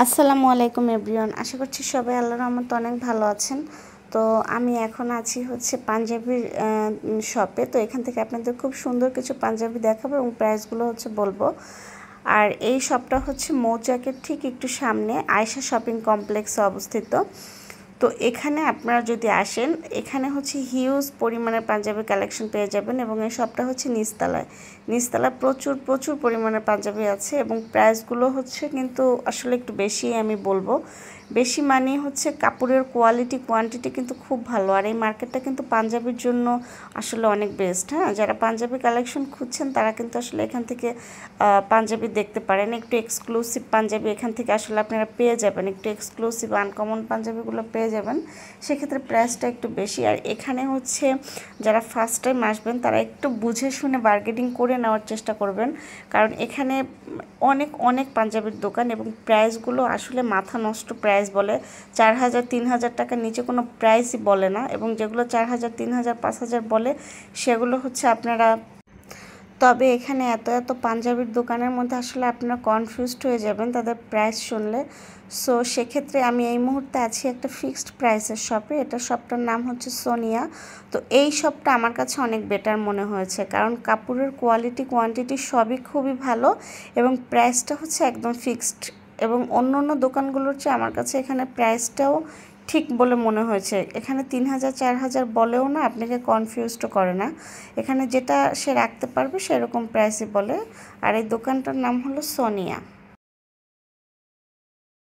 আসসালামু আলাইকুম এভরিওয়ান। আশা করছি সবাই আল্লাহর রহমতে অনেক ভালো আছেন। তো আমি এখন আছি পাঞ্জাবির শপে। তো এখান থেকে আপনাদের খুব সুন্দর কিছু পাঞ্জাবি দেখাবো এবং প্রাইসগুলো বলবো। আর এই শপটা মৌচাকের ঠিক একটু সামনে আয়েশা শপিং কমপ্লেক্সে অবস্থিত। তো এখানে আপনারা যদি আসেন, এখানে হিউজ পরিমাণের পাঞ্জাবি কালেকশন পেয়ে যাবেন এবং এই শপটা নিচতলায় প্রচুর পরিমাণের পাঞ্জাবি আছে এবং প্রাইসগুলো কিন্তু আসলে একটু বেশি আমি বলবো। বেশি মানে কাপড়ের কোয়ান্টিটি কিন্তু খুব ভালো। আর এই মার্কেটটা কিন্তু পাঞ্জাবির জন্য আসলে অনেক বেস্ট। হ্যাঁ, যারা পাঞ্জাবি কালেকশন খুঁজছেন তারা কিন্তু আসলে এখান থেকে পাঞ্জাবি দেখতে পারেন। একটু এক্সক্লুসিভ পাঞ্জাবি এখান থেকে আসলে আপনারা পেয়ে যাবেন, একটু এক্সক্লুসিভ আনকমন পাঞ্জাবিগুলো পেয়ে যাবেন। সেক্ষেত্রে প্রাইসটা একটু বেশি। আর এখানে যারা ফার্স্ট টাইম আসবেন তারা একটু বুঝে শুনে বার্গেনিং করে নেওয়ার চেষ্টা করবেন, কারণ এখানে অনেক পাঞ্জাবির দোকান এবং প্রাইসগুলো আসলে মাথা নষ্ট প্রাইস বলে। 4000 3000 টাকার নিচে কোনো প্রাইসই বলে না, এবং যেগুলো 4000 3000 5000 বলে সেগুলো আপনারা, তবে এখানে এত পাঞ্জাবির দোকানের মধ্যে আসলে আপনারা কনফিউজড হয়ে যাবেন তাদের প্রাইস শুনলে। সো সেক্ষেত্রে আমি এই মুহূর্তে আছি একটা ফিক্সড প্রাইসের শপে। এটা শপটার নাম সোনিয়া। তো এই শপটা আমার কাছে অনেক বেটার মনে হয়েছে, কারণ কাপড়ের কোয়ান্টিটি সবই খুবই ভালো এবং প্রাইসটা একদম ফিক্সড। এবং অন্য দোকানগুলোর চেয়ে আমার কাছে এখানে প্রাইসটাও ঠিক বলে মনে হয়েছে। এখানে 3000 4000 বলেও না, আপনাকে কনফিউজড করে না। এখানে যেটা সে রাখতে পারবে সেরকম প্রাইসই বলে। আর এই দোকানটার নাম সোনিয়া।